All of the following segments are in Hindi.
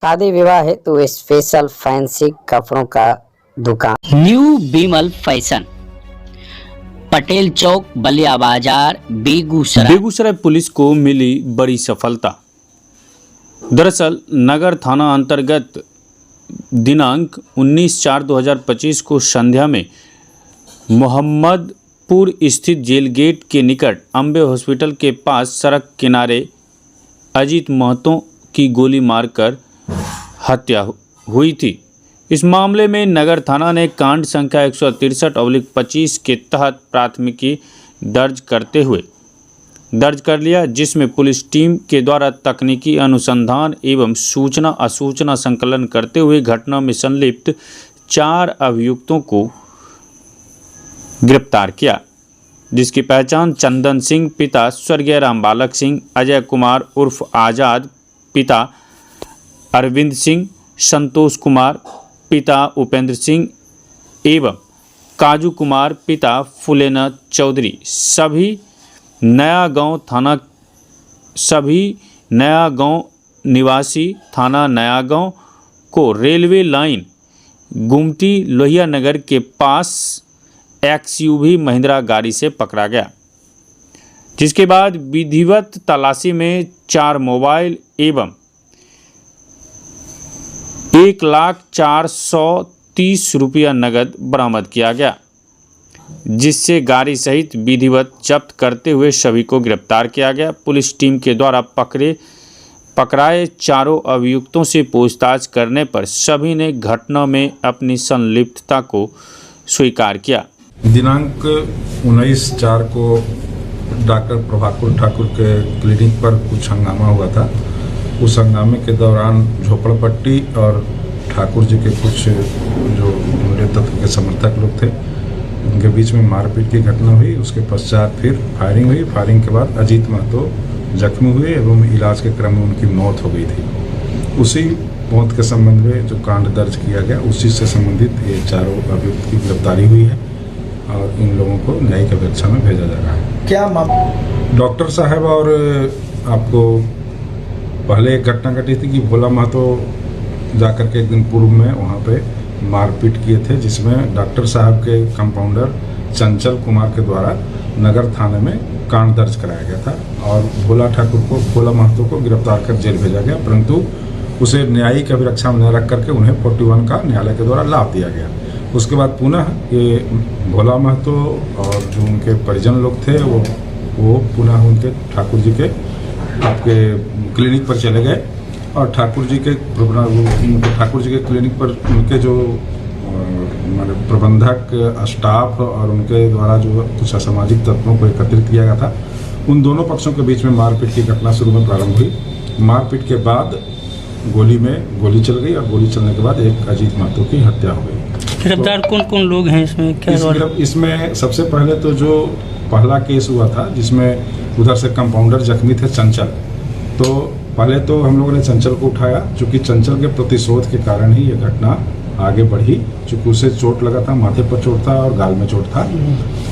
शादी विवाह हेतु स्पेशल फैंसी कपड़ों का दुकान न्यू बीमल फैशन, पटेल चौक, बलिया बाजार, बेगूसराय पुलिस को मिली बड़ी सफलता। दरअसल नगर थाना अंतर्गत दिनांक 19/4/2025 को संध्या में मोहम्मदपुर स्थित जेल गेट के निकट अंबे हॉस्पिटल के पास सड़क किनारे अजीत महतो की गोली मारकर हत्या हुई थी। इस मामले में नगर थाना ने कांड संख्या 163/25 के तहत प्राथमिकी दर्ज कर लिया, जिसमें पुलिस टीम के द्वारा तकनीकी अनुसंधान एवं सूचना असूचना संकलन करते हुए घटना में संलिप्त 4 अभियुक्तों को गिरफ्तार किया, जिसकी पहचान चंदन सिंह पिता स्वर्गीय रामबालक सिंह, अजय कुमार उर्फ आज़ाद पिता अरविंद सिंह, संतोष कुमार पिता उपेंद्र सिंह एवं काजू कुमार पिता फुलेना चौधरी सभी नया गांव निवासी थाना नया गांव को रेलवे लाइन गुमटी लोहिया नगर के पास XUV महिंद्रा गाड़ी से पकड़ा गया, जिसके बाद विधिवत तलाशी में 4 मोबाइल एवं 1,430,000 रुपया नगद बरामद किया गया, जिससे गाड़ी सहित विधिवत जब्त करते हुए सभी को गिरफ्तार किया गया। पुलिस टीम के द्वारा पकड़ाए 4 अभियुक्तों से पूछताछ करने पर सभी ने घटना में अपनी संलिप्तता को स्वीकार किया। दिनांक 19/4 को डॉक्टर प्रभाकर ठाकुर के क्लिनिक पर कुछ हंगामा हुआ था। उस हंगामे के दौरान झोपड़पट्टी और ठाकुर जी के कुछ जो मुंडे तत्व के समर्थक लोग थे, उनके बीच में मारपीट की घटना हुई। उसके पश्चात फिर फायरिंग हुई। फायरिंग के बाद अजीत महतो जख्मी हुए एवं इलाज के क्रम में उनकी मौत हो गई थी। उसी मौत के संबंध में जो कांड दर्ज किया गया, उसी से संबंधित ये 4 अभियुक्त की गिरफ्तारी हुई है और इन लोगों को न्यायिक अपेक्षा में भेजा जा रहा है। क्या डॉक्टर साहब और आपको पहले एक घटना घटी थी कि भोला महतो जाकर के एक दिन पूर्व में वहाँ पे मारपीट किए थे, जिसमें डॉक्टर साहब के कंपाउंडर चंचल कुमार के द्वारा नगर थाने में कांड दर्ज कराया गया था और भोला महतो को गिरफ्तार कर जेल भेजा गया, परंतु उसे न्यायिक अभिरक्षा में न रख करके उन्हें 41 का न्यायालय के द्वारा लाभ दिया गया। उसके बाद पुनः ये भोला महतो और जो उनके परिजन लोग थे वो पुनः उनके ठाकुर जी के आपके क्लिनिक पर चले गए और ठाकुर जी के क्लिनिक पर उनके जो मतलब प्रबंधक स्टाफ और उनके द्वारा जो कुछ असामाजिक तत्वों को एकत्रित किया गया था, उन दोनों पक्षों के बीच में मारपीट की घटना शुरू में प्रारंभ हुई। मारपीट के बाद गोली चल गई और गोली चलने के बाद एक अजीत महतो की हत्या हो गई। गिरफ्तार कौन लोग हैं इसमें? क्या इसमें सबसे पहले तो जो पहला केस हुआ था, जिसमें उधर से कंपाउंडर जख्मी थे चंचल, तो पहले तो हम लोगों ने चंचल को उठाया, चूँकि चंचल के प्रतिशोध के कारण ही ये घटना आगे बढ़ी, चूँकि उसे चोट लगा था, माथे पर चोट था और गाल में चोट था।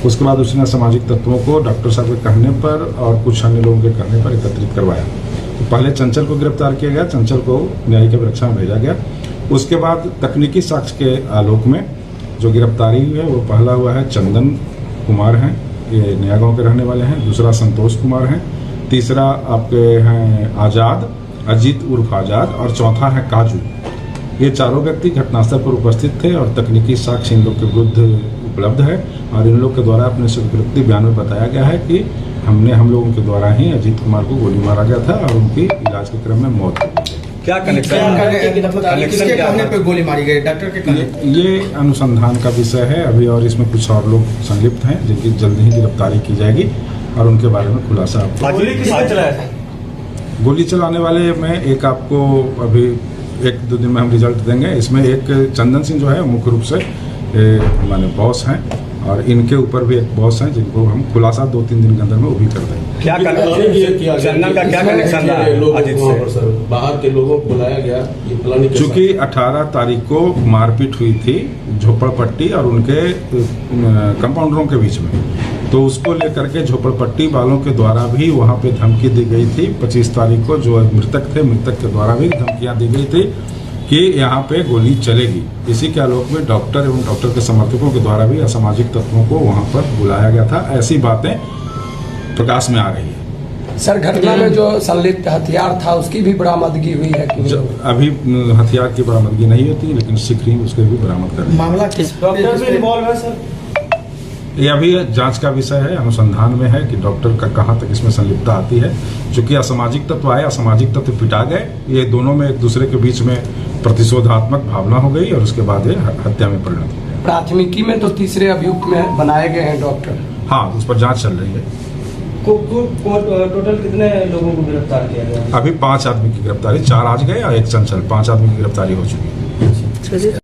उसके बाद उसने सामाजिक तत्वों को डॉक्टर साहब के कहने पर और कुछ अन्य लोगों के कहने पर एकत्रित करवाया। तो पहले चंचल को गिरफ्तार किया गया, चंचल को न्यायिक अभिरक्षा में भेजा गया। उसके बाद तकनीकी साक्ष्य के आलोक में जो गिरफ्तारी हुई है वो पहला हुआ है चंदन कुमार हैं, ये नया गांव के रहने वाले हैं। दूसरा संतोष कुमार हैं। तीसरा आपके हैं अजीत उर्फ आज़ाद और चौथा है काजू। ये 4 व्यक्ति घटनास्थल पर उपस्थित थे और तकनीकी साक्ष्य इन लोग के विरुद्ध उपलब्ध है और इन लोग के द्वारा अपने स्वीकृति बयान में बताया गया है कि हम लोगों के द्वारा ही अजीत कुमार को गोली मारा गया था और उनकी इलाज के क्रम में मौत हो गई। क्या किसके कहने पे गोली मारी गई? डॉक्टर के कहने? ये अनुसंधान का विषय है अभी और इसमें कुछ और लोग संलिप्त हैं जिनकी जल्द ही गिरफ्तारी की जाएगी और उनके बारे में खुलासा गोली चलाने वाले में एक आपको अभी 1-2 दिन में हम रिजल्ट देंगे। इसमें एक चंदन सिंह जो है मुख्य रूप से माने बॉस हैं और इनके ऊपर भी एक बॉस हैं जिनको हम खुलासा 2-3 दिन के अंदर में वो भी कर देंगे। क्या चंदन का क्या कनेक्शन था अजीत से? बाहर के लोगों को बुलाया गया, चूँकि 18 तारीख को मारपीट हुई थी झोपड़पट्टी और उनके कंपाउंडरों के बीच में, तो उसको लेकर के झोपड़पट्टी वालों के द्वारा भी वहाँ पे धमकी दी गई थी। 25 तारीख को जो मृतक थे, मृतक के द्वारा भी धमकियाँ दी गई थी कि यहाँ पे गोली चलेगी। इसी के आलोक में डॉक्टर एवं डॉक्टर के समर्थकों के द्वारा भी असामाजिक तत्वों को वहाँ पर बुलाया गया था। ऐसी बातें प्रकाश में आ रही है। सर, घटना में जो संलिप्त हथियार था उसकी भी बरामदगी हुई है कि अभी हथियार की बरामदगी नहीं होती, लेकिन शीघ्र ही उसके भी बरामद कर मामला किस डॉक्टर भी इन्वॉल्व है सर? ये अभी जांच का विषय है, अनुसंधान में है कि डॉक्टर का कहाँ तक इसमें संलिप्तता आती है। चूंकि असामाजिक तत्व आए, असामाजिक तत्व पिटा गए, ये दोनों में एक दूसरे के बीच में प्रतिशोधात्मक भावना हो गई और उसके बाद ये हत्या में परिणत हो गई। प्राथमिकी में तो तीसरे अभियुक्त में बनाए गए हैं डॉक्टर। हाँ, उस पर जांच चल रही है। टोटल कितने लोगों को गिरफ्तार किया गया? अभी 5 आदमी की गिरफ्तारी, 4 आज गए और 1 चंचल, 5 आदमी की गिरफ्तारी हो चुकी है।